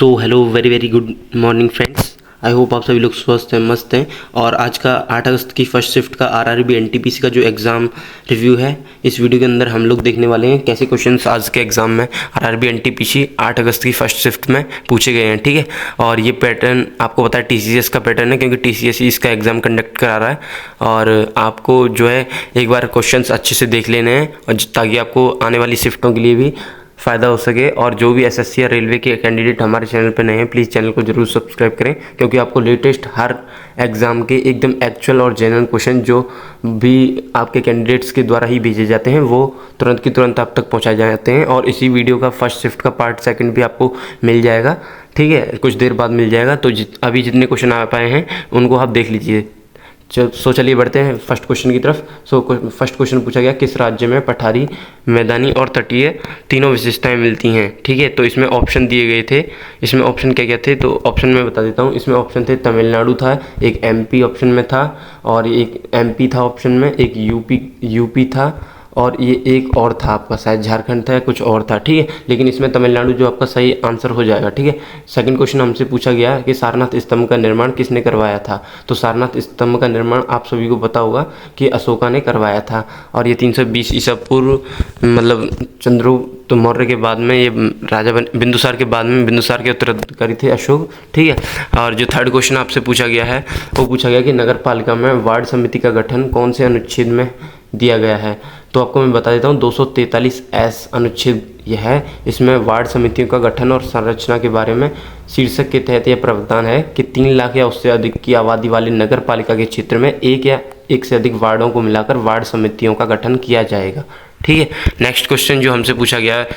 So hello very very good morning friends. I hope आप सभी लोग स्वस्थ हैं, मस्त हैं। और आज का 8 अगस्त की फर्स्ट शिफ्ट का आरआरबी एनटीपीसी का जो एग्ज़ाम रिव्यू है, इस वीडियो के अंदर हम लोग देखने वाले हैं कैसे क्वेश्चंस आज के एग्ज़ाम में आरआरबी एनटीपीसी 8 अगस्त की फर्स्ट शिफ्ट में पूछे गए हैं। ठीक है, और ये पैटर्न आपको पता है टीसीएस का पैटर्न है, क्योंकि टीसीएस ही इसका एग्ज़ाम कंडक्ट करा रहा है। और आपको जो है एक बार क्वेश्चंस अच्छे से देख लेने हैं, और ताकि आपको आने वाली शिफ्टों के लिए भी फ़ायदा हो सके। और जो भी एसएससी या रेलवे के कैंडिडेट हमारे चैनल पर नए हैं, प्लीज़ चैनल को जरूर सब्सक्राइब करें, क्योंकि आपको लेटेस्ट हर एग्ज़ाम के एकदम एक्चुअल और जेन्युइन क्वेश्चन जो भी आपके कैंडिडेट्स के द्वारा ही भेजे जाते हैं, वो तुरंत की तुरंत आप तक पहुंचाए जाते हैं। और इसी वीडियो का फर्स्ट शिफ्ट का पार्ट सेकंड भी आपको मिल जाएगा। ठीक है, कुछ देर बाद मिल जाएगा। तो अभी जितने क्वेश्चन आ पाए हैं उनको आप देख लीजिए। चलिए बढ़ते हैं फर्स्ट क्वेश्चन की तरफ। फर्स्ट क्वेश्चन पूछा गया, किस राज्य में पठारी, मैदानी और तटीय तीनों विशेषताएं मिलती हैं। ठीक है, तो इसमें ऑप्शन दिए गए थे। इसमें ऑप्शन क्या क्या थे, तो ऑप्शन मैं बता देता हूँ। इसमें ऑप्शन थे तमिलनाडु था, एक एमपी ऑप्शन में था, और एक एमपी था ऑप्शन में, एक यूपी था, और ये एक और था आपका, शायद झारखंड था या कुछ और था। ठीक है, लेकिन इसमें तमिलनाडु जो आपका सही आंसर हो जाएगा। ठीक है, सेकंड क्वेश्चन हमसे पूछा गया कि सारनाथ स्तंभ का निर्माण किसने करवाया था। तो सारनाथ स्तंभ का निर्माण आप सभी को पता होगा कि अशोका ने करवाया था। और ये 320 ईसा पूर्व, मतलब चंद्रगुप्त मौर्य के बाद में, ये राजा बिंदुसार के बाद में, बिंदुसार के उत्तराधिकारी थे अशोक। ठीक है, और जो थर्ड क्वेश्चन आपसे पूछा गया है, वो पूछा गया कि नगर पालिका में वार्ड समिति का गठन कौन से अनुच्छेद में दिया गया है। तो आपको मैं बता देता हूँ, 243S अनुच्छेद यह है। इसमें वार्ड समितियों का गठन और संरचना के बारे में शीर्षक के तहत यह प्रावधान है कि 3 लाख या उससे अधिक की आबादी वाली नगर पालिका के क्षेत्र में एक या एक से अधिक वार्डों को मिलाकर वार्ड समितियों का गठन किया जाएगा। ठीक है, नेक्स्ट क्वेश्चन जो हमसे पूछा गया है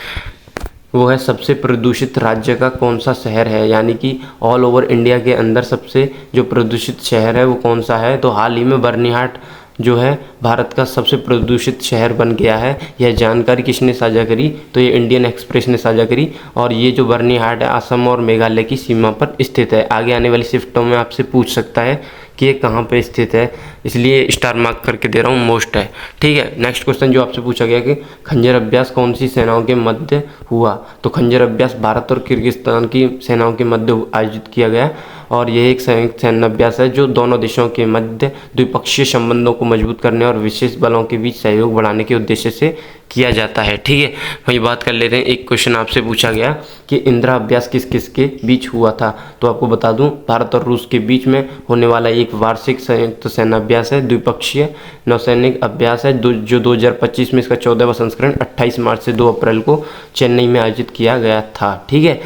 वो है, सबसे प्रदूषित राज्य का कौन सा शहर है। यानी कि ऑल ओवर इंडिया के अंदर सबसे जो प्रदूषित शहर है वो कौन सा है। तो हाल ही में बर्निहाट जो है भारत का सबसे प्रदूषित शहर बन गया है। यह जानकारी किसने साझा करी, तो ये इंडियन एक्सप्रेस ने साझा करी। और ये जो बर्निहाट है असम और मेघालय की सीमा पर स्थित है। आगे आने वाली शिफ्टों में आपसे पूछ सकता है कि ये कहाँ पे स्थित है, इसलिए स्टार मार्क करके दे रहा हूँ, मोस्ट है। ठीक है, नेक्स्ट क्वेश्चन जो आपसे पूछा गया कि खंजर अभ्यास कौन सी सेनाओं के मध्य हुआ। तो खंजर अभ्यास भारत और किर्गिस्तान की सेनाओं के मध्य आयोजित किया गया, और यह एक संयुक्त सैन्य अभ्यास है जो दोनों देशों के मध्य द्विपक्षीय संबंधों को मजबूत करने और विशेष बलों के बीच सहयोग बढ़ाने के उद्देश्य से किया जाता है। ठीक है, वही बात कर लेते हैं। एक क्वेश्चन आपसे पूछा गया कि इंदिरा अभ्यास किस किस के बीच हुआ था। तो आपको बता दूं, भारत और रूस के बीच में होने वाला एक वार्षिक संयुक्त सैन्य अभ्यास है, द्विपक्षीय नौसैनिक अभ्यास है, जो 2025 में इसका 14वां संस्करण 28 मार्च से 2 अप्रैल को चेन्नई में आयोजित किया गया था। ठीक है,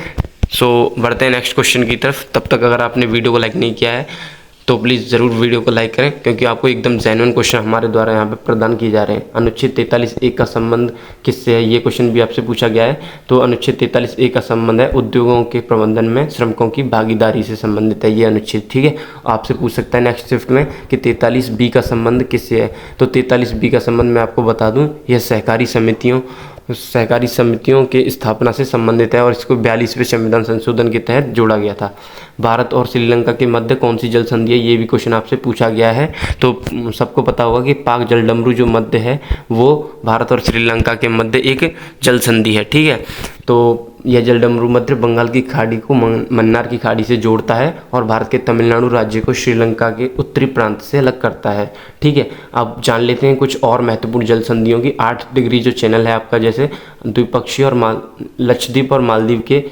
बढ़ते हैं नेक्स्ट क्वेश्चन की तरफ। तब तक अगर आपने वीडियो को लाइक नहीं किया है तो प्लीज़ ज़रूर वीडियो को लाइक करें, क्योंकि आपको एकदम जेन्युइन क्वेश्चन हमारे द्वारा यहाँ पे प्रदान किए जा रहे हैं। अनुच्छेद 43A का संबंध किससे है, ये क्वेश्चन भी आपसे पूछा गया है। तो अनुच्छेद 43A का संबंध है उद्योगों के प्रबंधन में श्रमिकों की भागीदारी से संबंधित है ये अनुच्छेद। ठीक है, आपसे पूछ सकता है नेक्स्ट शिफ्ट में कि 43B का संबंध किससे है। तो 43B का संबंध मैं आपको बता दूँ, यह सहकारी समितियों के स्थापना से संबंधित है, और इसको 42वें संविधान संशोधन के तहत जोड़ा गया था। भारत और श्रीलंका के मध्य कौन सी जल संधि है, ये भी क्वेश्चन आपसे पूछा गया है। तो सबको पता होगा कि पाक जलडमरू जो मध्य है वो भारत और श्रीलंका के मध्य एक जल संधि है। ठीक है, तो यह जलडमरू मध्य बंगाल की खाड़ी को मन्नार की खाड़ी से जोड़ता है, और भारत के तमिलनाडु राज्य को श्रीलंका के उत्तरी प्रांत से अलग करता है। ठीक है, अब जान लेते हैं कुछ और महत्वपूर्ण जल संधियों की। 8 डिग्री जो चैनल है आपका, जैसे द्विपक्षीय और लक्षद्वीप और मालदीव के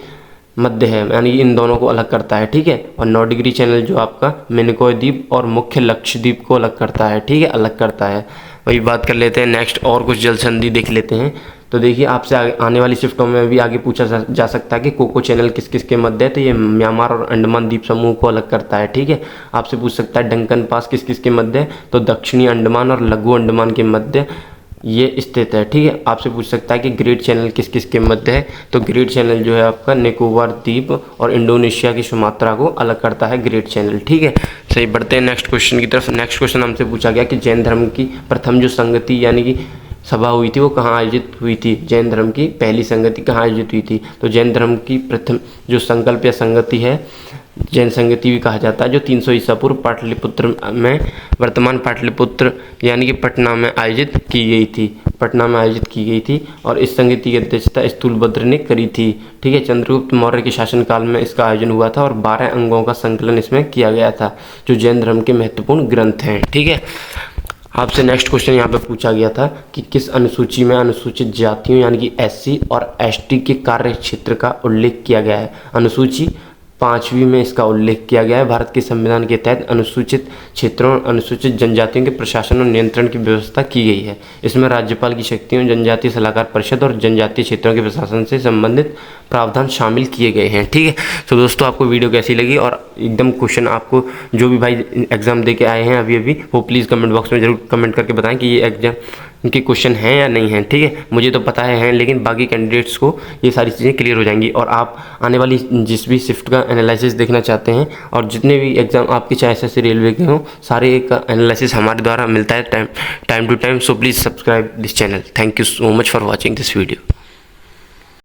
मध्य है, यानी इन दोनों को अलग करता है। ठीक है, और 9 डिग्री चैनल जो आपका मिनिकॉय द्वीप और मुख्य लक्षद्वीप को अलग करता है। ठीक है, अलग करता है। वही बात कर लेते हैं नेक्स्ट, और कुछ जल संधि देख लेते हैं। तो देखिए, आपसे आने वाली शिफ्टों में भी आगे पूछा जा सकता है कि कोको चैनल किस किस के मध्य है। तो ये म्यांमार और अंडमान द्वीप समूह को अलग करता है। ठीक है, आपसे पूछ सकता है डंकन पास किस किस के मध्य है। तो दक्षिणी अंडमान और लघु अंडमान के मध्य ये स्थित है। ठीक है, आपसे पूछ सकता है कि ग्रेट चैनल किस किस के मध्य है। तो ग्रेट चैनल जो है आपका निकोबार द्वीप और इंडोनेशिया की सुमात्रा को अलग करता है ग्रेट चैनल। ठीक है, सही। बढ़ते हैं नेक्स्ट क्वेश्चन की तरफ। नेक्स्ट क्वेश्चन हमसे पूछा गया कि जैन धर्म की प्रथम जो संगति यानी कि सभा हुई थी वो कहाँ आयोजित हुई थी? जैन धर्म की पहली संगति कहाँ आयोजित हुई थी? तो जैन धर्म की प्रथम जो संकल्प या संगति है, जैन संगति भी कहा जाता है, जो 300 ईसा पूर्व पाटलिपुत्र में, वर्तमान पाटलिपुत्र यानी कि पटना में आयोजित की गई थी, पटना में आयोजित की गई थी। और इस संगति की अध्यक्षता स्थूलभद्र ने करी थी। ठीक है, चंद्रगुप्त मौर्य के शासनकाल में इसका आयोजन हुआ था और 12 अंगों का संकलन इसमें किया गया था, जो जैन धर्म के महत्वपूर्ण ग्रंथ हैं। ठीक है, आपसे नेक्स्ट क्वेश्चन यहाँ पे पूछा गया था कि किस अनुसूची में अनुसूचित जातियों यानी कि एससी और एसटी के कार्य क्षेत्र का उल्लेख किया गया है? अनुसूची 5वीं में इसका उल्लेख किया गया है। भारत के संविधान के तहत अनुसूचित क्षेत्रों और अनुसूचित जनजातियों के प्रशासन और नियंत्रण की व्यवस्था की गई है। इसमें राज्यपाल की शक्तियों, जनजातीय सलाहकार परिषद और जनजातीय क्षेत्रों के प्रशासन से संबंधित प्रावधान शामिल किए गए हैं। ठीक है, तो दोस्तों आपको वीडियो कैसी लगी और एकदम क्वेश्चन आपको जो भी भाई एग्जाम दे के आए हैं अभी वो प्लीज़ कमेंट बॉक्स में जरूर कमेंट करके बताएं कि ये एग्जाम इनके क्वेश्चन हैं या नहीं हैं। ठीक है, मुझे तो पता है हैं, लेकिन बाकी कैंडिडेट्स को ये सारी चीज़ें क्लियर हो जाएंगी। और आप आने वाली जिस भी शिफ्ट का एनालिसिस देखना चाहते हैं और जितने भी एग्जाम आपके चाहे एसएससी रेलवे के हों, सारे का एनालिसिस हमारे द्वारा मिलता है time to time. So please subscribe this channel. Thank you so much for watching this video.